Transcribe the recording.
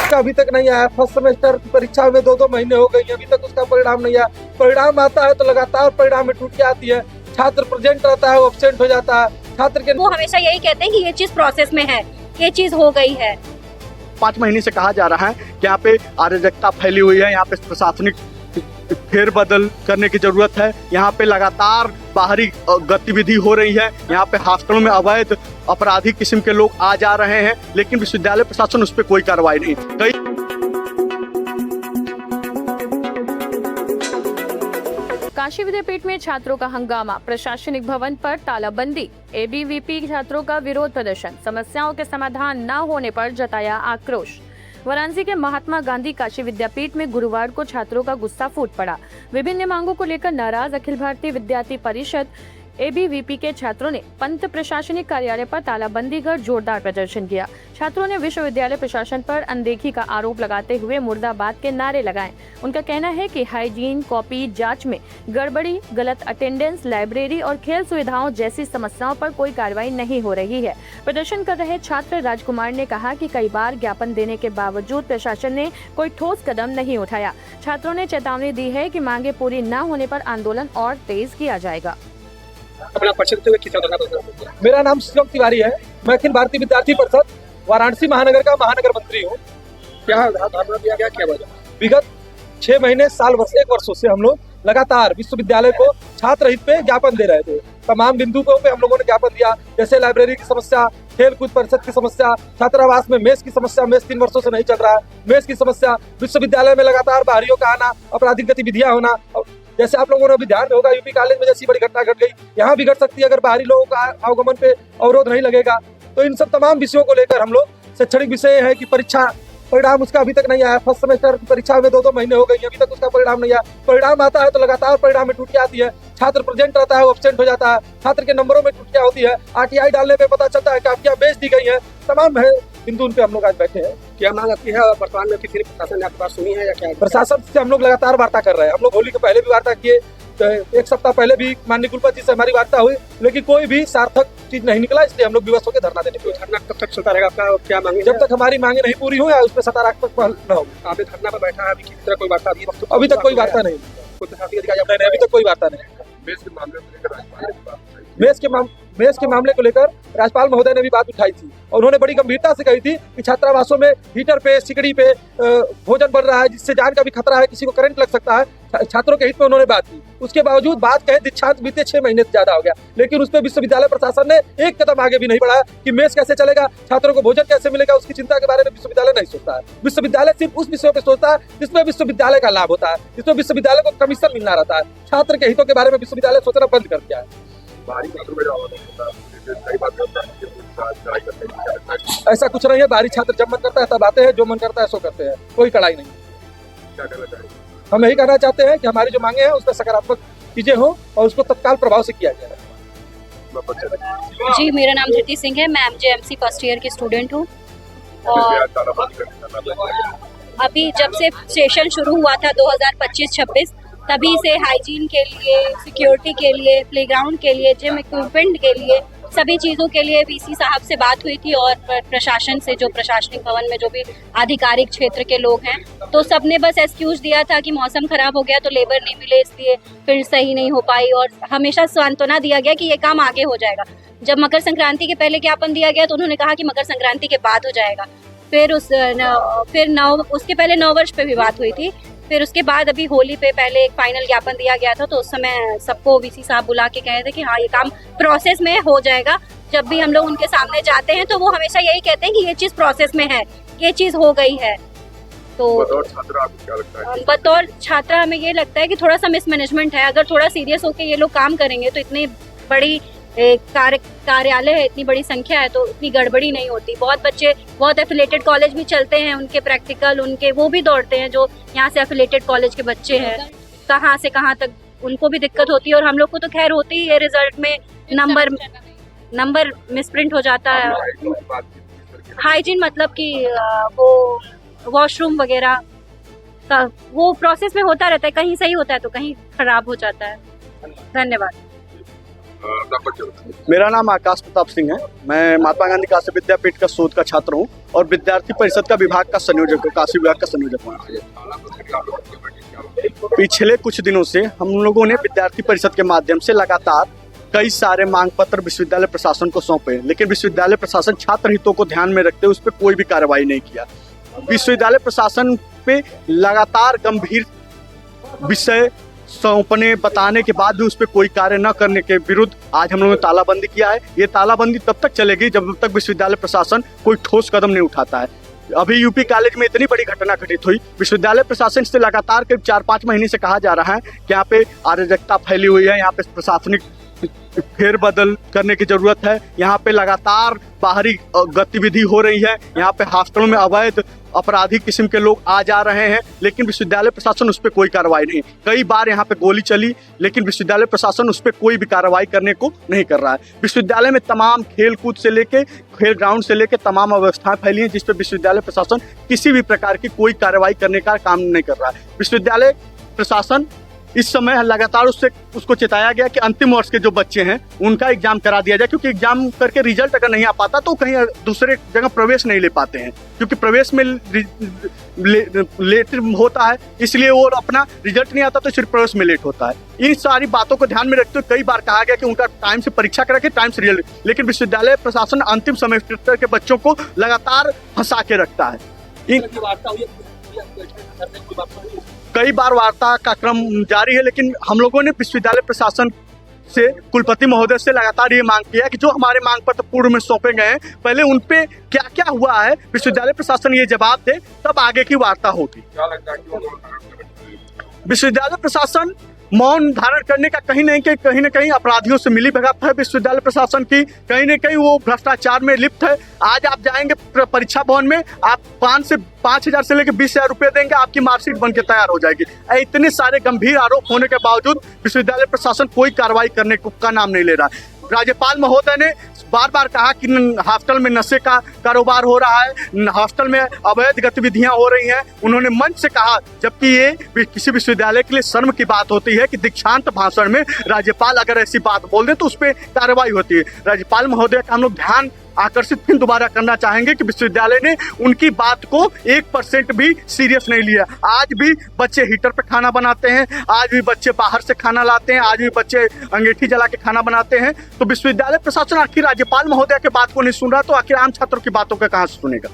उसका अभी तक नहीं आया। फर्स्ट सेमेस्टर की परीक्षा में 2-2 महीने हो गई, अभी तक उसका परिणाम नहीं आया। परिणाम आता है तो लगातार परिणाम में टूट के आती है। छात्र प्रेजेंट रहता है, वो एब्सेंट हो जाता है। छात्र के वो हमेशा यही कहते हैं कि ये चीज प्रोसेस में है, ये चीज हो गई है। 5 महीने से कहा जा रहा है कि यहाँ पे अराजकता फैली हुई है, यहाँ पे प्रशासनिक फेरबदल करने की जरूरत है। यहाँ पे लगातार बाहरी गतिविधि हो रही है, यहाँ पे हॉस्टलों में अवैध आपराधिक किस्म के लोग आ जा रहे हैं, लेकिन विश्वविद्यालय प्रशासन उस पर कोई कार्रवाई नहीं। कई काशी विद्यापीठ में छात्रों का हंगामा, प्रशासनिक भवन पर तालाबंदी, एबीवीपी छात्रों का विरोध प्रदर्शन, समस्याओं के समाधान न होने पर जताया आक्रोश। वाराणसी के महात्मा गांधी काशी विद्यापीठ में गुरुवार को छात्रों का गुस्सा फूट पड़ा। विभिन्न मांगों को लेकर नाराज अखिल भारतीय विद्यार्थी परिषद एबीवीपी के छात्रों ने पंत प्रशासनिक कार्यालय पर तालाबंदी कर जोरदार प्रदर्शन किया। छात्रों ने विश्वविद्यालय प्रशासन पर अनदेखी का आरोप लगाते हुए मुर्दाबाद के नारे लगाए। उनका कहना है कि हाइजीन, कॉपी जांच में गड़बड़ी, गलत अटेंडेंस, लाइब्रेरी और खेल सुविधाओं जैसी समस्याओं पर कोई कार्रवाई नहीं हो रही है। प्रदर्शन कर रहे छात्र राजकुमार ने कहा कि कई बार ज्ञापन देने के बावजूद प्रशासन ने कोई ठोस कदम नहीं उठाया। छात्रों ने चेतावनी दी है कि मांगे पूरी न होने पर आंदोलन और तेज किया जाएगा। अपना परिचय हुए किसी तरह मेरा नाम शिवम तिवारी है। मैं अखिल भारतीय विद्यार्थी परिषद वाराणसी महानगर का महानगर मंत्री हूँ। क्या धारणा दिया गया, क्या वजह? विगत 6 महीने, साल, वर्ष, 1 वर्षों से हम लोग लगातार विश्वविद्यालय को छात्र हित पे ज्ञापन दे रहे थे। तमाम बिंदुओं पे हम लोगों ने ज्ञापन दिया, जैसे लाइब्रेरी की समस्या, खेल कूद परिषद की समस्या, छात्रावास में मेस की समस्या, मेस 3 वर्षों से नहीं चल रहा है, मेस की समस्या, विश्वविद्यालय में लगातार बाहरियों का आना, आपराधिक गतिविधियां होना। जैसे आप लोगों ने अभी ध्यान होगा, यूपी कॉलेज में जैसी बड़ी घटना घट गई, यहाँ भी घट सकती है अगर बाहरी लोगों का आवागमन पे अवरोध नहीं लगेगा। तो इन सब तमाम विषयों को लेकर हम लोग, शैक्षणिक विषय है कि परीक्षा परिणाम उसका अभी तक नहीं आया। फर्स्ट सेमेस्टर की परीक्षा में 2-2 महीने हो गई, अभी तक उसका परिणाम नहीं आया। परिणाम आता है तो लगातार परिणाम में टूट के आती है। छात्र प्रेजेंट रहता है, वो एब्सेंट हो जाता है। छात्र के नंबरों में टूटियां होती है। आरटीआई डालने पे पता चलता है कि आपकी बेच दी गई है। तमाम है बिंदु उन पे हम लोग आज बैठे हैं। क्या मांग आती है वर्तमान में? किसी प्रशासन ने आपकी बात सुनी है या क्या? प्रशासन से हम लोग लगातार वार्ता कर रहे हैं। हम लोग होली के पहले भी वार्ता किए, 1 सप्ताह पहले भी माननीय कुलपति जी से हमारी वार्ता हुई, लेकिन कोई भी सार्थक चीज नहीं निकला। इसलिए हम लोग विवश होकर धरना देने को। धरना कब तक चलता रहेगा? आपका क्या मांगे? जब तक हमारी मांगे नहीं पूरी हो या उस पर सकारात्मक पहल न हो। आप धरना पर बैठा है, अभी किसी तरह कोई वार्ता अभी तक कोई वार्ता नहीं, कोई प्रशासनिक अधिकारी अभी तक कोई वार्ता नहीं। मेस के मामले को लेकर राज्यपाल महोदय ने भी बात उठाई थी और उन्होंने बड़ी गंभीरता से कही थी कि छात्रावासों में हीटर पे, सिकड़ी पे भोजन बन रहा है, जिससे जान का भी खतरा है, किसी को करंट लग सकता है। छात्रों के हित में उन्होंने बात की। उसके बावजूद बात कहे दीक्षांत बीते 6 महीने से ज्यादा हो गया, लेकिन उस पर विश्वविद्यालय प्रशासन ने एक कदम आगे भी नहीं बढ़ाया कि मेस कैसे चलेगा, छात्रों को भोजन कैसे मिलेगा, उसकी चिंता के बारे में विश्वविद्यालय नहीं सोचता है। विश्वविद्यालय सिर्फ उस विषयों पर सोचता है जिसमें विश्वविद्यालय का लाभ होता है, जिसमें विश्वविद्यालय को कमीशन मिलना रहता है। छात्र के हितों के बारे में विश्वविद्यालय सोचना बंद कर दिया है। ऐसा कुछ नहीं है। बाहरी छात्र जब मन करता है तब आते हैं, जो मन करता है सो करते हैं, कोई कड़ाई नहीं। हम यही कहना चाहते हैं कि हमारी जो मांगे हैं उसमें सकारात्मक चीजें हों और उसको तत्काल प्रभाव से किया जाए। जी, मेरा नाम धृति सिंह है। मैं एमजेएमसी फर्स्ट ईयर की स्टूडेंट हूँ और अभी जब से सेशन शुरू हुआ था 2025-26 तभी से हाइजीन के लिए, सिक्योरिटी के लिए, प्लेग्राउंड के लिए, जिम इक्विपमेंट के लिए, सभी चीज़ों के लिए वीसी साहब से बात हुई थी और प्रशासन से, जो प्रशासनिक भवन में जो भी आधिकारिक क्षेत्र के लोग हैं, तो सबने बस एक्सक्यूज दिया था कि मौसम खराब हो गया तो लेबर नहीं मिले इसलिए फिर सही नहीं हो पाई, और हमेशा सांत्वना दिया गया कि ये काम आगे हो जाएगा। जब मकर संक्रांति के पहले ज्ञापन दिया गया तो उन्होंने कहा कि मकर संक्रांति के बाद हो जाएगा। फिर उसके पहले 9 वर्ष पे भी बात हुई थी। फिर उसके बाद अभी होली पे पहले एक फाइनल ज्ञापन दिया गया था, तो उस समय सबको वीसी साहब बुला के कहे थे कि हाँ ये काम प्रोसेस में हो जाएगा। जब भी हम लोग उनके सामने जाते हैं तो वो हमेशा यही कहते हैं कि ये चीज़ प्रोसेस में है, ये चीज़ हो गई है। तो बतौर छात्रा हमें ये लगता है कि थोड़ा सा मिसमैनेजमेंट है। अगर थोड़ा सीरियस होकर ये लोग काम करेंगे तो इतनी बड़ी कार्यालय है, इतनी बड़ी संख्या है, तो इतनी गड़बड़ी नहीं होती। बहुत बच्चे बहुत एफिलेटेड कॉलेज भी चलते हैं, उनके प्रैक्टिकल उनके वो भी दौड़ते हैं, जो यहाँ से एफिलेटेड कॉलेज के बच्चे हैं, कहाँ से कहाँ तक उनको भी दिक्कत होती है। और हम लोग को तो खैर होती है, रिजल्ट में नंबर मिसप्रिंट हो जाता है। हाइजीन मतलब कि वो वॉशरूम वगैरह का वो प्रोसेस में होता रहता है, कहीं सही होता है तो कहीं खराब हो जाता है। धन्यवाद। अपना परिचय बताइए। मेरा नाम आकाश प्रताप सिंह है। मैं महात्मा गांधी काशी विद्यापीठ का शोध का छात्र हूँ और विद्यार्थी परिषद का विभाग का संयोजक हूँ, काशी विभाग का संयोजक हूँ। ये तालाबंदी का आप लोग क्यों बैठे, क्या बात? पिछले कुछ दिनों से हम लोगों ने विद्यार्थी परिषद के माध्यम से लगातार कई सारे मांग पत्र विश्वविद्यालय प्रशासन को सौंपे, लेकिन विश्वविद्यालय प्रशासन छात्र हितों को ध्यान में रखते हुए उस पर कोई भी कार्रवाई नहीं किया। विश्वविद्यालय प्रशासन पे लगातार गंभीर विषय सौंपने बताने के बाद भी उस पर कोई कार्य न करने के विरुद्ध आज हम लोगों ने तालाबंदी किया है। ये तालाबंदी तब तक चलेगी जब तक विश्वविद्यालय प्रशासन कोई ठोस कदम नहीं उठाता है। अभी यूपी कॉलेज में इतनी बड़ी घटना घटित हुई, विश्वविद्यालय प्रशासन से लगातार करीब 4-5 महीने से कहा जा रहा है कि यहाँ पे अराजकता फैली हुई है, यहाँ पे प्रशासनिक फेरबदल करने की जरूरत है, यहाँ पे लगातार बाहरी गतिविधि हो रही है, यहाँ पे हॉस्टलों में अवैध अपराधी किस्म के लोग आ जा रहे हैं, लेकिन विश्वविद्यालय प्रशासन उस पर कोई कार्रवाई नहीं। कई बार यहाँ पे गोली चली, लेकिन विश्वविद्यालय प्रशासन उस पर कोई भी कार्रवाई करने को नहीं कर रहा है। विश्वविद्यालय में तमाम खेल कूद से लेके खेल ग्राउंड से लेके तमाम अवस्थाएं फैली हैं, जिस पर विश्वविद्यालय प्रशासन किसी भी प्रकार की कोई कार्रवाई करने का काम नहीं कर रहा है। विश्वविद्यालय प्रशासन इस समय लगातार उसको चेताया गया कि अंतिम वर्ष के जो बच्चे हैं उनका एग्जाम करा दिया जाए, क्योंकि एग्जाम करके रिजल्ट अगर नहीं आ पाता तो कहीं दूसरे जगह प्रवेश नहीं ले पाते हैं, क्योंकि प्रवेश में लेट होता है, इसलिए वो अपना रिजल्ट नहीं आता तो सिर्फ प्रवेश में लेट होता है। इन सारी बातों को ध्यान में रखते हुए कई बार कहा गया कि उनका टाइम से परीक्षा करा के टाइम से रिजल्ट, लेकिन विश्वविद्यालय प्रशासन अंतिम सेमेस्टर के बच्चों को लगातार फंसा के रखता है। कई बार वार्ता का क्रम जारी है, लेकिन हम लोगों ने विश्वविद्यालय प्रशासन से कुलपति महोदय से लगातार ये मांग किया कि जो हमारे मांग पत्र पूर्व में सौंपे गए हैं पहले उन पे क्या क्या हुआ है विश्वविद्यालय प्रशासन ये जवाब दे, तब आगे की वार्ता होगी। क्या लगता है कि वो मौन धारण क्यों बैठे हैं? विश्वविद्यालय प्रशासन मौन धारण करने का कहीं न कहीं अपराधियों से मिली भगत है। विश्वविद्यालय प्रशासन की कहीं न कहीं वो भ्रष्टाचार में लिप्त है। आज आप जाएंगे परीक्षा भवन में, आप 5,000 से लेकर 20,000 रुपये देंगे, आपकी मार्कशीट बन के तैयार हो जाएगी। इतने सारे गंभीर आरोप होने के बावजूद विश्वविद्यालय प्रशासन कोई कार्रवाई करने का नाम नहीं ले रहा है। राज्यपाल महोदय ने बार बार कहा कि हॉस्टल में नशे का कारोबार हो रहा है, हॉस्टल में अवैध गतिविधियां हो रही हैं। उन्होंने मंच से कहा, जबकि ये किसी विश्वविद्यालय के लिए शर्म की बात होती है कि दीक्षांत भाषण में राज्यपाल अगर ऐसी बात बोल दे तो उस पर कार्रवाई होती है। राज्यपाल महोदय का हम लोग ध्यान आकर्षित फिर दोबारा करना चाहेंगे कि विश्वविद्यालय ने उनकी बात को 1% भी सीरियस नहीं लिया। आज भी बच्चे हीटर पे खाना बनाते हैं, आज भी बच्चे बाहर से खाना लाते हैं, आज भी बच्चे अंगीठी जला के खाना बनाते हैं। तो विश्वविद्यालय प्रशासन आखिर राज्यपाल महोदय की बात को नहीं सुन रहा तो आखिर आम छात्रों की बातों का कहाँ से सुनेगा।